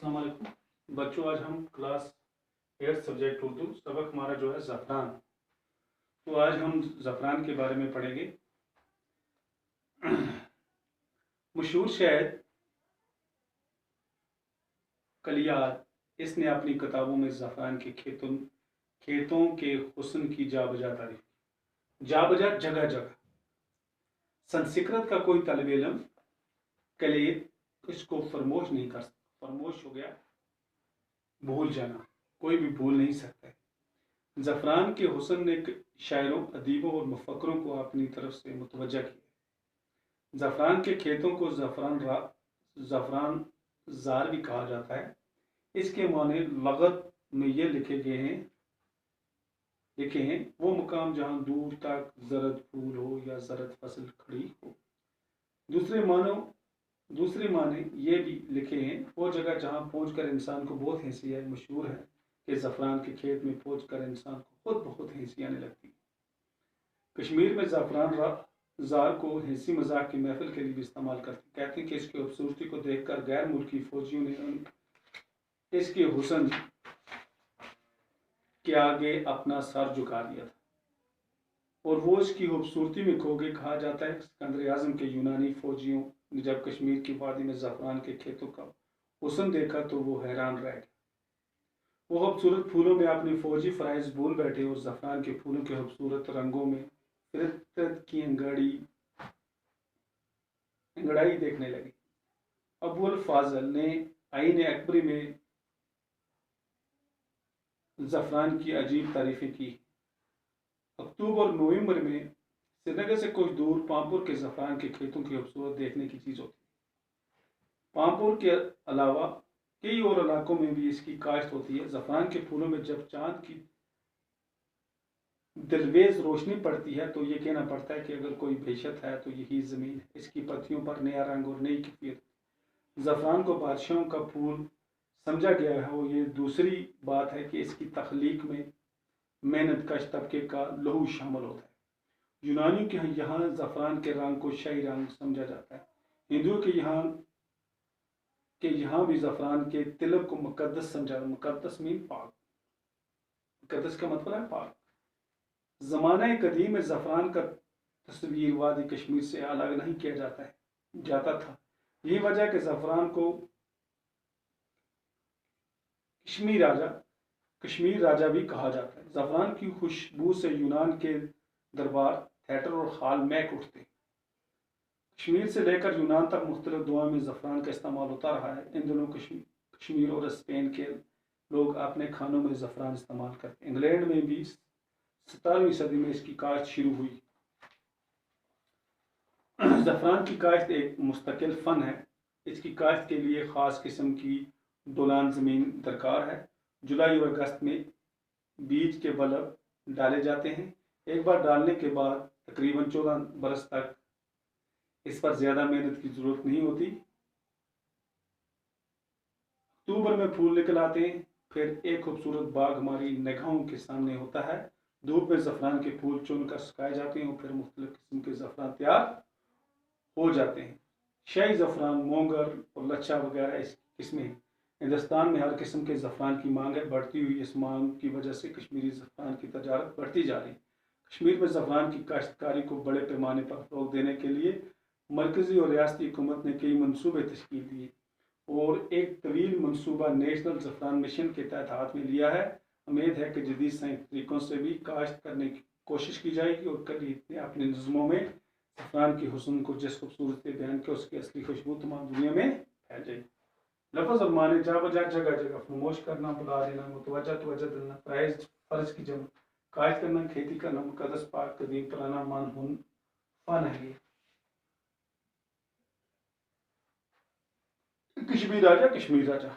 السلام علیکم بچوں، آج ہم کلاس 8 سبجیکٹ اردو سبق ہمارا جو ہے زعفران. تو آج ہم زعفران کے بارے میں پڑھیں گے. مشہور شاعر کلیات اس نے اپنی کتابوں میں زعفران کے کھیتوں کے حسن کی جا بجا تعریف کی. جا بجا جگہ جگہ. سنسکرت کا کوئی طالب علم کلیت اس کو فرموش نہیں کر سکتا. فرموش ہو گیا بھول جانا، کوئی بھی بھول نہیں سکتا ہے. زعفران کے حسن نے شاعروں، ادیبوں اور مفکروں کو اپنی طرف سے متوجہ کیا. زعفران کے کھیتوں کو زعفران زار بھی کہا جاتا ہے. اس کے معنی لغت میں یہ لکھے ہیں وہ مقام جہاں دور تک زرد پھول ہو یا زرد فصل کھڑی ہو. دوسرے معنی یہ بھی لکھے ہیں وہ جگہ جہاں پہنچ کر انسان کو بہت ہنسی آئے. مشہور ہے کہ زعفران کے کھیت میں پہنچ کر انسان کو خود بہت ہنسی آنے لگتی. کشمیر میں زعفران زار کو ہنسی مذاق کی محفل کے لیے بھی استعمال کرتے. کہتے ہیں کہ اس کی خوبصورتی کو دیکھ کر غیر ملکی فوجیوں نے اس کے حسن کے آگے اپنا سر جھکا دیا تھا اور وہ اس کی خوبصورتی میں کھو گئے. کہا جاتا ہے اسکندر اعظم کے یونانی فوجیوں نے جب کشمیر کی وادی میں زعفران کے کھیتوں کا حسن دیکھا تو وہ حیران رہ گئے. وہ خوبصورت پھولوں میں اپنی فوجی فرائض بھول بیٹھے اور زعفران کے پھولوں کے خوبصورت رنگوں میں فطرت کی انگڑائی دیکھنے لگے. ابو الفاضل نے آئین اکبری میں زعفران کی عجیب تعریفیں کی. اکتوبر اور نومبر میں سری نگر سے کچھ دور پامپور کے زعفران کے کھیتوں کی خوبصورت دیکھنے کی چیز ہوتی ہے. پامپور کے علاوہ کئی اور علاقوں میں بھی اس کی کاشت ہوتی ہے. زعفران کے پھولوں میں جب چاند کی دلویز روشنی پڑتی ہے تو یہ کہنا پڑتا ہے کہ اگر کوئی بہشت ہے تو یہی زمین ہے. اس کی پتیوں پر نیا رنگ اور نئی کیفیت. زعفران کو بادشاہوں کا پھول سمجھا گیا ہے اور یہ دوسری بات ہے کہ اس کی تخلیق میں محنت کش طبقے کا لہو شامل ہوتا ہے. یونانیوں کے یہاں زعفران کے رنگ کو شاہی رنگ سمجھا جاتا ہے. ہندوؤں کے یہاں بھی زعفران کے تلک کو مقدس سمجھا. مقدس مین پاک. مقدس کا مطلب ہے پاک. زمانہ قدیم میں زعفران کا تصویر وادی کشمیر سے الگ نہیں کیا جاتا تھا. یہی وجہ کہ زعفران کو کشمیر راجا بھی کہا جاتا ہے. زعفران کی خوشبو سے یونان کے دربار، تھیٹر اور ہال مہک اٹھتے. کشمیر سے لے کر یونان تک مختلف دعاؤں میں زعفران کا استعمال ہوتا رہا ہے. ان دنوں کشمیر اور اسپین کے لوگ اپنے کھانوں میں زعفران استعمال کرتے. انگلینڈ میں بھی 17ویں صدی میں اس کی کاشت شروع ہوئی. زعفران کی کاشت ایک مستقل فن ہے. اس کی کاشت کے لیے خاص قسم کی ڈولان زمین درکار ہے. جولائی اور اگست میں بیج کے بلب ڈالے جاتے ہیں. ایک بار ڈالنے کے بعد تقریباً 14 برس تک اس پر زیادہ محنت کی ضرورت نہیں ہوتی. اکتوبر میں پھول نکل آتے ہیں. پھر ایک خوبصورت باغ ہماری نگاہوں کے سامنے ہوتا ہے. دھوپ میں زعفران کے پھول چن کر سکھائے جاتے ہیں اور پھر مختلف قسم کے زعفران تیار ہو جاتے ہیں. شاہی زعفران، مونگر اور لچھا وغیرہ اس کی قسمیں ہیں. ہندوستان میں ہر قسم کے زعفران کی مانگ ہے. بڑھتی ہوئی اس مانگ کی وجہ سے کشمیری زعفران کی تجارت بڑھتی جا رہی ہے. کشمیر میں زعفران کی کاشتکاری کو بڑے پیمانے پر فروغ دینے کے لیے مرکزی اور ریاستی حکومت نے کئی منصوبے تشکیل دیے اور ایک طویل منصوبہ نیشنل زعفران مشن کے تحت ہاتھ میں لیا ہے. امید ہے کہ جدید سائنسی طریقوں سے بھی کاشت کرنے کی کوشش کی جائے گی اور کلیت نے اپنے نظموں میں زعفران کے حسن کو جس خوبصورتی بیان کیا اس کی اصلی خوشبو تمام دنیا میں پھیل جائے گی. لفظ اور معنی جا بجا جگہ جگہ. فرموش کرنا، بلا دینا، متوجہ توجہ دلنا، فرض کی جمع. کاشت کرنا، کھیتی کرنا، مقدس پاک قدیم پرانا من فن ہے. کشمیر راجا.